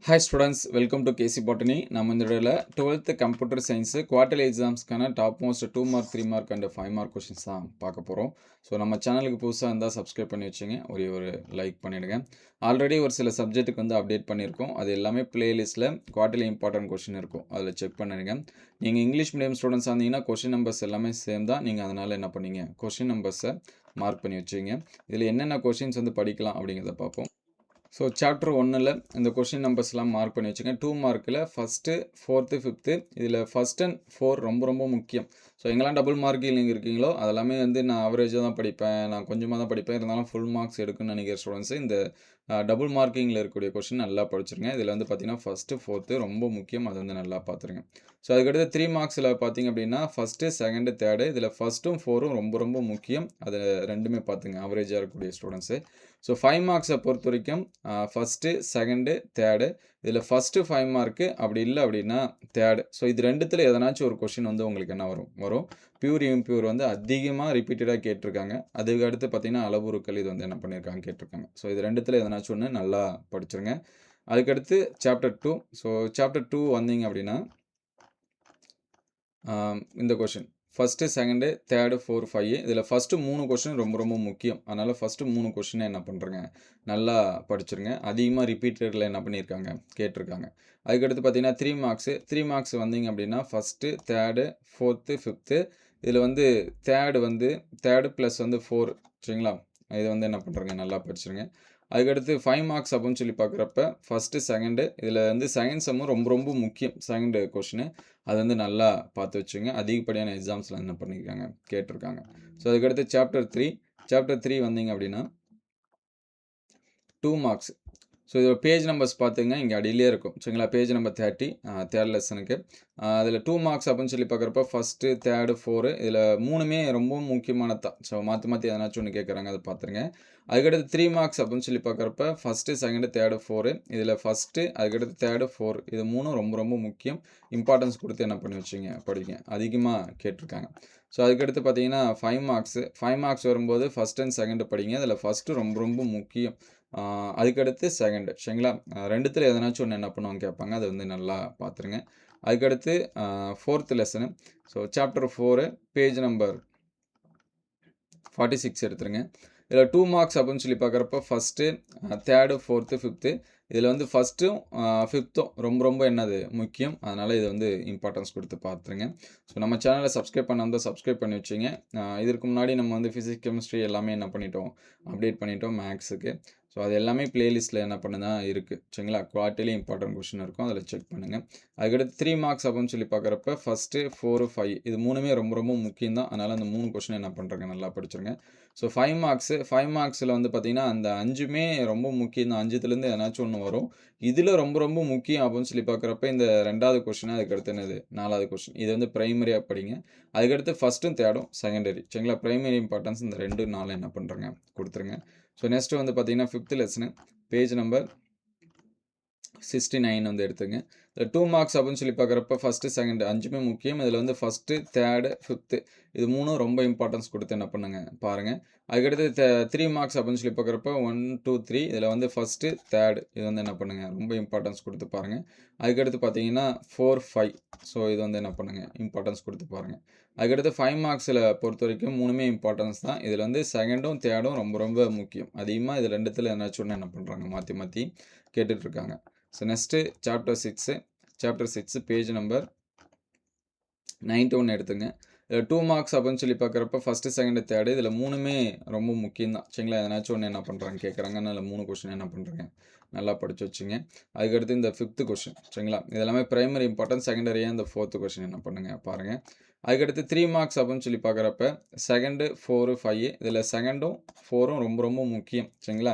Hi students, welcome to KC Botany. நம்ம இந்த வீடியோல 12th கம்ப்யூட்டர் சயின்ஸ் குவார்டர்லி எக்ஸாம்ஸ்க்கான top most 2 mark 3 mark and 5 mark questions தான் பார்க்க போகிறோம். ஸோ நம்ம சேனலுக்கு புதுசாக இருந்தால் சப்ஸ்கிரைப் பண்ணி வச்சுங்க, ஒரு லைக் பண்ணிவிடுங்க. ஆல்ரெடி ஒரு சில சப்ஜெக்ட்டுக்கு வந்து அப்டேட் பண்ணியிருக்கோம். அது எல்லாமே பிளேலிஸ்ட்டில் குவார்டர்லி இம்பார்ட்டன்ட் கொஸ்டின் இருக்கும், அதில் செக் பண்ணிடுங்க. நீங்கள் இங்கிலீஷ் மீடியம் ஸ்டூடெண்ட்ஸ் இருந்தீங்கன்னா கொஸ்டின் நம்பர்ஸ் எல்லாமே சேம் தான். நீங்கள் அதனால் என்ன பண்ணீங்க, கொஸ்டின் நம்பர்ஸை மார்க் பண்ணி வச்சுங்க. இதில் என்னென்ன கொஸ்டின்ஸ் வந்து படிக்கலாம் அப்படிங்கிறத பார்ப்போம். ஸோ சாப்டர் 1ல் இந்த கொஷின் நம்பர்ஸ்லாம் மார்க் பண்ணி வச்சுங்க. 2 மார்க்கில் ஃபஸ்ட்டு 4th 5th இதில் ஃபஸ்ட் அண்ட் 4 ரொம்ப முக்கியம். ஸோ எங்கெல்லாம் டபுள் மார்க்கில் நீங்கள் இருக்கீங்களோ அதெல்லாமே வந்து நான் ஆவரேஜாக தான் படிப்பேன், நான் கொஞ்சமாக தான் படிப்பேன், இருந்தாலும் ஃபுல் மார்க்ஸ் எடுக்குன்னு நினைக்கிற ஸ்டூடெண்ட்ஸு இந்த டபுள் மார்க்கிங்கில் இருக்கக்கூடிய கொஷின் நல்லா படிச்சிருங்க. இதில் வந்து பார்த்தீங்கன்னா ஃபஸ்ட்டு 4th ரொம்ப முக்கியம், அது வந்து நல்லா பார்த்துருங்க. ஸோ அதுக்கடுத்து 3 மார்க்ஸில் பார்த்தீங்க அப்படின்னா ஃபஸ்ட்டு செகண்டு தேர்டு இதில் ஃபஸ்ட்டும் 4ம் ரொம்ப முக்கியம். அதை ரெண்டுமே பார்த்துங்க ஆவரேஜாக இருக்கக்கூடிய ஸ்டூடெண்ட்ஸு. ஸோ 5 மார்க்ஸை பொறுத்த வரைக்கும் ஃபஸ்ட்டு செகண்டு தேர்டு இதில் ஃபஸ்ட்டு 5 மார்க்கு, அப்படி இல்லை அப்படின்னா தேர்டு. ஸோ இது ரெண்டுத்தில் எதனாச்சும் ஒரு கொஷின் வந்து உங்களுக்கு என்ன வரும் பியூர் இம்பியூர் வந்து அதிகமாக ரிப்பீட்டடாக கேட்டிருக்காங்க. அதுக்கு அடுத்து பார்த்தீங்கன்னா அளவுருக்கள் இது வந்து என்ன பண்ணியிருக்காங்க கேட்டிருக்காங்க. ஸோ இது ரெண்டுத்தில் எதனாச்சும் ஒன்று நல்லா படிச்சிருங்க. அதுக்கடுத்து சாப்டர் 2. ஸோ சாப்டர் 2 வந்தீங்க அப்படின்னா இந்த கொஷின் ஃபஸ்ட்டு செகண்டு தேர்டு 4 5 இதில் ஃபஸ்ட்டு 3 கொஷின் ரொம்ப முக்கியம். அதனால் ஃபஸ்ட்டு 3 கொஷினை என்ன பண்ணுறேங்க, நல்லா படிச்சிருங்க. அதிகமாக ரிப்பீட்டடில் என்ன பண்ணியிருக்காங்க கேட்டிருக்காங்க. அதுக்கடுத்து பார்த்தீங்கன்னா 3 மார்க்ஸ் வந்தீங்க அப்படின்னா ஃபஸ்ட்டு தேர்டு 4th 5th இதில் வந்து தேர்டு ப்ளஸ் வந்து 4 சரிங்களா, இது வந்து என்ன பண்ணுறேங்க நல்லா படிச்சிருங்க. அதுக்கடுத்து 5 மார்க்ஸ் அப்படின்னு சொல்லி பார்க்குறப்ப ஃபஸ்ட்டு செகண்டு இதில் வந்து செகண்ட் செம்மும் ரொம்ப முக்கியம். செகண்டு கொஷினு அது வந்து நல்லா பார்த்து வச்சுங்க. அதிகப்படியான எக்ஸாம்ஸில் என்ன பண்ணியிருக்காங்க கேட்டிருக்காங்க. ஸோ அதுக்கடுத்து சாப்டர் 3 வந்தீங்க அப்படின்னா 2 மார்க்ஸ். ஸோ இதோட பேஜ் நம்பர்ஸ் பார்த்துங்க, இங்கே அடியிலே இருக்கும் சரிங்களா. பேஜ் நம்பர் 30 தேர்ட் லெசனுக்கு. அதில் 2 மார்க்ஸ் அப்படின்னு சொல்லி பார்க்குறப்ப ஃபஸ்ட்டு தேர்டு 4 இதில் 3மே ரொம்ப முக்கியமானது தான். ஸோ மாற்றி எதனாச்சும் ஒன்று கேட்குறாங்க, அதை பார்த்துருங்க. அதுக்கடுத்து 3 மார்க்ஸ் அப்படின்னு சொல்லி பார்க்குறப்ப ஃபஸ்ட்டு செகண்டு தேர்டு 4 இதில் ஃபஸ்ட்டு அதுக்கடுத்து தேர்டு 4 இது 3 ரொம்ப முக்கியம். இம்பார்ட்டன்ஸ் கொடுத்து என்ன பண்ணி வச்சுங்க படிங்க, அதிகமாக கேட்டிருக்காங்க. ஸோ அதுக்கடுத்து பார்த்தீங்கன்னா 5 மார்க்ஸ் வரும்போது ஃபஸ்ட் அண்ட் செகண்டு படிங்க. அதில் ஃபஸ்ட்டு ரொம்ப முக்கியம். அதுக்கடுத்து செகண்டு சரிங்களா. ரெண்டுத்தில் எதனாச்சும் ஒன்று என்ன பண்ணுவாங்க கேட்பாங்க, அதை வந்து நல்லா பார்த்துருங்க. அதுக்கடுத்து 4th lesson. So chapter 4 page number 46 எடுத்துருங்க. இதில் 2 மார்க்ஸ் அப்படின்னு சொல்லி பார்க்குறப்ப ஃபஸ்ட்டு தேர்டு 4th 5th இதில் வந்து ஃபஸ்ட்டும் 5த்தும் ரொம்ப என்னது முக்கியம். அதனால் இதை வந்து இம்பார்ட்டன்ஸ் கொடுத்து பார்த்துருங்க. ஸோ நம்ம சேனலை சப்ஸ்கிரைப் பண்ணாமல் சப்ஸ்கிரைப் பண்ணி வச்சுங்க. இதற்கு முன்னாடி நம்ம வந்து ஃபிசிக்ஸ் கெமிஸ்ட்ரி எல்லாமே என்ன பண்ணிட்டோம், அப்டேட் பண்ணிட்டோம் மேக்ஸுக்கு. ஸோ அது எல்லாமே பிளேலிஸ்ட்டில் என்ன பண்ணுதான் இருக்குது சரிங்களா. குவார்ட்டர்லி இம்பார்ட்டன்ட் கொஷின் இருக்கும், அதில் செக் பண்ணுங்கள். அதுக்கடுத்து 3 மார்க்ஸ் அப்படின்னு சொல்லி பார்க்குறப்ப ஃபஸ்ட்டு 4 5 இது 3மே ரொம்ப முக்கியம் தான். அதனால் அந்த 3 கொஷின் என்ன பண்ணுறேங்க நல்லா படிச்சிருங்க. ஸோ 5 மார்க்ஸில் வந்து பார்த்திங்கன்னா அந்த 5மே ரொம்ப முக்கியம் தான். 5த்துலேருந்து எதனாச்சும் ஒன்று வரும். இதில் ரொம்ப முக்கியம் அப்படின்னு சொல்லி பார்க்குறப்ப இந்த 2வது கொஷின், அதுக்கடுத்து என்னது 4வது கொஷின், இது வந்து ப்ரைமரியாக படிங்க. அதுக்கடுத்து ஃபஸ்ட்டும் தேர்டும் செகண்டரி சரிங்களா. ப்ரைமரி இம்பார்ட்டன்ஸ் இந்த 2 4 என்ன பண்ணுறேங்க கொடுத்துருங்க. ஸோ நெக்ஸ்ட்டு வந்து பார்த்திங்கன்னா 5th லெசனு பேஜ் நம்பர் 69 வந்து எடுத்துங்க. இதில் 2 மார்க்ஸ் அப்படின்னு சொல்லி பார்க்குறப்ப ஃபஸ்ட்டு செகண்டு 5மே முக்கியம். இதில் வந்து ஃபஸ்ட்டு தேர்டு 5th இது 3ம் ரொம்ப இம்பார்ட்டன்ஸ் கொடுத்து என்ன பண்ணுங்க பாருங்கள். அதுக்கடுத்து 3 மார்க்ஸ் அப்படின்னு சொல்லி பார்க்குறப்ப 1 2 3 இதில் வந்து ஃபஸ்ட்டு தேர்டு இது வந்து என்ன பண்ணுங்கள் ரொம்ப இம்பார்ட்டன்ஸ் கொடுத்து பாருங்கள். அதுக்கடுத்து பார்த்தீங்கன்னா 4 5 ஸோ இது வந்து என்ன பண்ணுங்கள் இம்பார்ட்டன்ஸ் கொடுத்து பாருங்கள். அதுக்கடுத்து 5 மார்க்ஸில் பொறுத்த வரைக்கும் 3மே இம்பார்ட்டன்ஸ் தான். இதில் வந்து செகண்டும் தேர்டும் ரொம்ப முக்கியம். அதிகமாக இது ரெண்டுத்தில் என்னாச்சும் ஒன்று என்ன பண்ணுறாங்க மாற்றி கேட்டுட்ருக்காங்க. So next chapter 6 page number 91 எடுத்துங்க. இதில் 2 மார்க்ஸ் அப்படின்னு சொல்லி பார்க்குறப்ப ஃபஸ்ட்டு செகண்டு தேர்டு இதில் 3மே ரொம்ப முக்கியம் தான் சரிங்களா. எதனாச்சும் ஒன்று என்ன பண்ணுறாங்க கேட்குறாங்க, அதனால் 3 கொஷின் என்ன பண்ணுறேங்க நல்லா படித்து வச்சுங்க. அதுக்கடுத்து இந்த 5th கொஷின் சரிங்களா. இதெல்லாமே ப்ரைமரி இம்பார்ட்டன்ஸ். செகண்டரியாக இந்த 4th கொஷின் என்ன பண்ணுங்கள் பாருங்கள். அதுக்கடுத்து 3 மார்க்ஸ் அப்படின்னு சொல்லி பார்க்குறப்ப செகண்டு 4 5 இதில் செகண்டும் 4ம் ரொம்ப முக்கியம் சரிங்களா.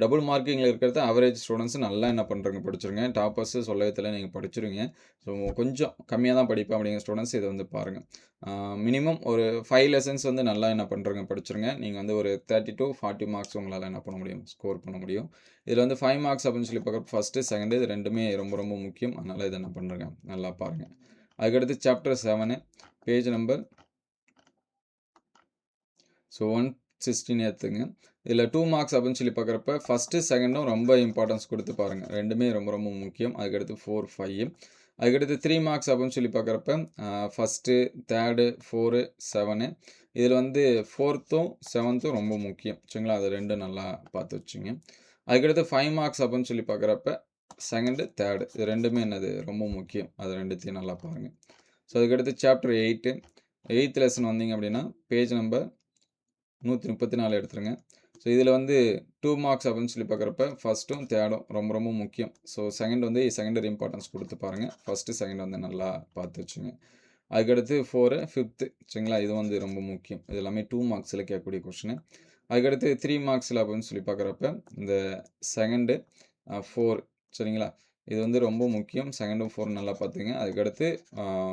டபுள் மார்க்கிங்கில் இருக்கிறது ஆவரேஜ் ஸ்டூடெண்ட்ஸ் நல்லா என்ன பண்ணுறங்க படிச்சிருங்க. டாப்பர்ஸு சொல்லவே தெரியல, நீங்கள் படிச்சிருங்க. ஸோ கொஞ்சம் கம்மியாக தான் படிப்பேன் அப்படிங்கிற ஸ்டூடெண்ட்ஸ் இதை வந்து பாருங்கள். மினிமம் ஒரு 5 லெசன்ஸ் வந்து நல்லா என்ன பண்ணுறங்க படிச்சிருங்க. நீங்கள் வந்து ஒரு 30 to 40 மார்க்ஸ் உங்களால் என்ன பண்ண முடியும், ஸ்கோர் பண்ண முடியும். இதில் வந்து 5 மார்க்ஸ் அப்படின்னு சொல்லி பார்க்குறப்ப ஃபஸ்ட்டு செகண்டு இது ரெண்டுமே ரொம்ப முக்கியம். அதனால் இதை என்ன பண்ணுறங்க நல்லா பாருங்கள். அதுக்கடுத்து சாப்டர் 7 பேஜ் நம்பர் ஸோ 16 எடுத்துங்க. இதில் 2 மார்க்ஸ் அப்படின்னு சொல்லி பார்க்குறப்ப ஃபஸ்ட்டு செகண்டும் ரொம்ப இம்பார்ட்டன்ஸ் கொடுத்து பாருங்கள். ரெண்டுமே ரொம்ப ரொம்ப முக்கியம். அதுக்கடுத்து 4, 5. அதுக்கடுத்து 3 மார்க்ஸ் அப்படின்னு சொல்லி பார்க்குறப்ப ஃபஸ்ட்டு, தேர்டு, 4, 7. இதில் வந்து 4த்தும் 7த்தும் ரொம்ப முக்கியம். சரிங்களா? அது ரெண்டும் நல்லா பார்த்து வச்சுங்க. அதுக்கடுத்து 5 மார்க்ஸ் அப்படின்னு சொல்லி பார்க்குறப்ப செகண்டு, தேர்டு இது ரெண்டுமே என்னது ரொம்ப முக்கியம். அது ரெண்டுத்தையும் நல்லா பாருங்கள். ஸோ அதுக்கடுத்து சாப்டர் 8 8th லெசன் வந்தீங்க அப்படின்னா பேஜ் நம்பர் 134 எடுத்துருங்க. ஸோ இதில் வந்து 2 மார்க்ஸ் அப்படின்னு சொல்லி பார்க்குறப்ப ஃபஸ்ட்டும் தேர்டும் ரொம்ப ரொம்ப முக்கியம். ஸோ செகண்ட் வந்து செகண்டரி இம்பார்ட்டன்ஸ் கொடுத்து பாருங்கள். ஃபஸ்ட்டு செகண்ட் வந்து நல்லா பார்த்து வச்சுங்க. அதுக்கடுத்து 4, 5th சரிங்களா? இது வந்து ரொம்ப முக்கியம். இது எல்லாமே 2 மார்க்ஸில் கேட்கக்கூடிய கொஷினு. அதுக்கடுத்து 3 மார்க்ஸில் அப்படின்னு சொல்லி பார்க்குறப்ப இந்த செகண்டு, 4 சரிங்களா? இது வந்து ரொம்ப முக்கியம். செகண்டும் 4 நல்லா பார்த்துங்க. அதுக்கடுத்து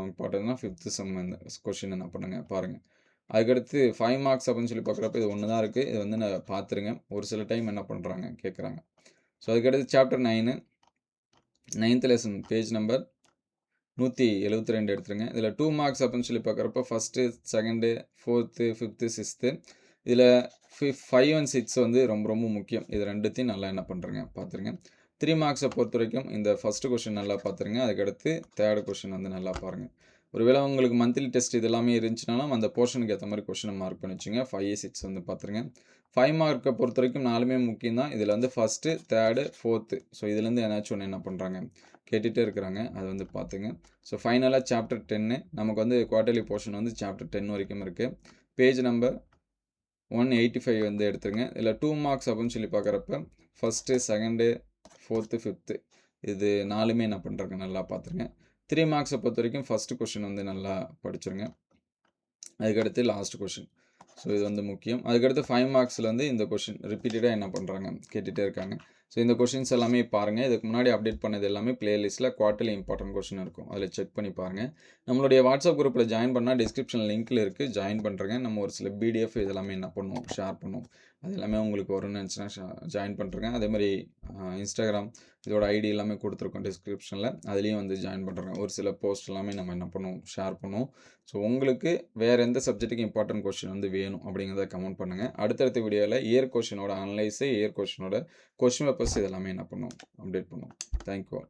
இம்பார்ட்டன்ட்னா 5th சம் இந்த கொஷின் என்ன பண்ணுங்க பாருங்கள். அதுக்கடுத்து 5 மார்க்ஸ் அப்படின்னு சொல்லி பார்க்குறப்ப இது ஒன்று தான் இருக்குது. இது வந்து நான் பார்த்துருங்க. ஒரு சில டைம் என்ன பண்ணுறாங்க கேட்குறாங்க. ஸோ அதுக்கடுத்து chapter 9 9th lesson page number 172 எடுத்துருங்க. இதில் 2 மார்க்ஸ் அப்படின்னு சொல்லி பார்க்குறப்ப first, second, 4th, 5th, 6th இதில் 5 and 6 வந்து ரொம்ப ரொம்ப முக்கியம். இது ரெண்டுத்தையும் நல்லா என்ன பண்ணுறங்க பார்த்துருங்க. 3 மார்க்ஸை பொறுத்த வரைக்கும் இந்த ஃபஸ்ட்டு கொஷின் நல்லா பார்த்துருங்க. அதுக்கடுத்து தேர்டு கொஷின் வந்து நல்லா பாருங்கள். ஒருவேளை உங்களுக்கு மந்த்லி டெஸ்ட் இது எல்லாமே இருந்துச்சுனாலும் அந்த போர்ஷனுக்கு ஏற்ற மாதிரி கொஷினை மார்க் பண்ணி வச்சுங்க. 5, 6 வந்து பார்த்துருங்க. 5 மார்க்கை பொறுத்த வரைக்கும் 4மே முக்கியம் தான். இதில் வந்து ஃபஸ்ட்டு, தேர்டு, 4th ஸோ இதுலேருந்து ஏதாச்சும் ஒன்று என்ன பண்ணுறாங்க கேட்டுகிட்டே இருக்கிறாங்க. அது வந்து பார்த்துங்க. ஸோ ஃபைனலாக சாப்டர் 10 நமக்கு வந்து குவார்ட்டர்லி போர்ஷன் வந்து சாப்டர் 10 வரைக்கும் இருக்குது. பேஜ் நம்பர் 185 வந்து எடுத்துருங்க. இதில் 2 மார்க்ஸ் அப்படின்னு சொல்லி பார்க்குறப்ப ஃபஸ்ட்டு, செகண்டு, 4th, 5th இது 4மே என்ன பண்ணுறாங்க நல்லா பார்த்துருங்க. 3 மார்க்ஸை பொறுத்த வரைக்கும் ஃபஸ்ட்டு கொஷின் வந்து நல்லா படிச்சிருங்க. அதுக்கடுத்து லாஸ்ட் கொஷின். ஸோ இது வந்து முக்கியம். அதுக்கடுத்து 5 மார்க்ஸில் வந்து இந்த கொஷின் ரிப்பீட்டடாக என்ன பண்ணுறாங்க கேட்டுகிட்டே இருக்காங்க. ஸோ இந்த கொஷின்ஸ் எல்லாமே பாருங்கள். இதுக்கு முன்னாடி அப்டேட் பண்ணது எல்லாமே பிளேலிஸ்ட்டில் குவார்ட்டர்லி இம்பார்ட்டன்ட் கொஷின் இருக்கும். அதில் செக் பண்ணி பாருங்கள். நம்மளுடைய வாட்ஸ்அப் குரூப்பில் ஜாயின் பண்ணால் டிஸ்கிரிப்ஷன் லிங்க்கில் இருக்குது. ஜாயின் பண்ணுறேங்க. நம்ம ஒரு சில பிடிஎஃப் இதெல்லாமே என்ன பண்ணுவோம் ஷேர் பண்ணுவோம். அது எல்லாமே உங்களுக்கு வரும்னு நினச்சினா ஜாயின் பண்ணுறேங்க. அதே மாதிரி இன்ஸ்டாகிராம் இதோட ஐடி எல்லாமே கொடுத்துருக்கோம் டிஸ்கிரிப்ஷனில். அதுலேயும் வந்து ஜாயின் பண்ணுறேங்க. ஒரு சில போஸ்ட் எல்லாமே நம்ம என்ன பண்ணுவோம் ஷேர் பண்ணுவோம். ஸோ உங்களுக்கு வேறு எந்த சப்ஜெக்ட்டுக்கு இம்பார்ட்டன்ட் கொஷின் வந்து வேணும் அப்படிங்கிறத கமெண்ட் பண்ணுங்கள். அடுத்தடுத்த வீடியோவில் இயர் கொஷினோட அனலைஸு, இயர் கொஷினோட கொஷின் பேப்பர்ஸ் இதெல்லாமே என்ன பண்ணுவோம் அப்டேட் பண்ணுவோம். தேங்க்யூ.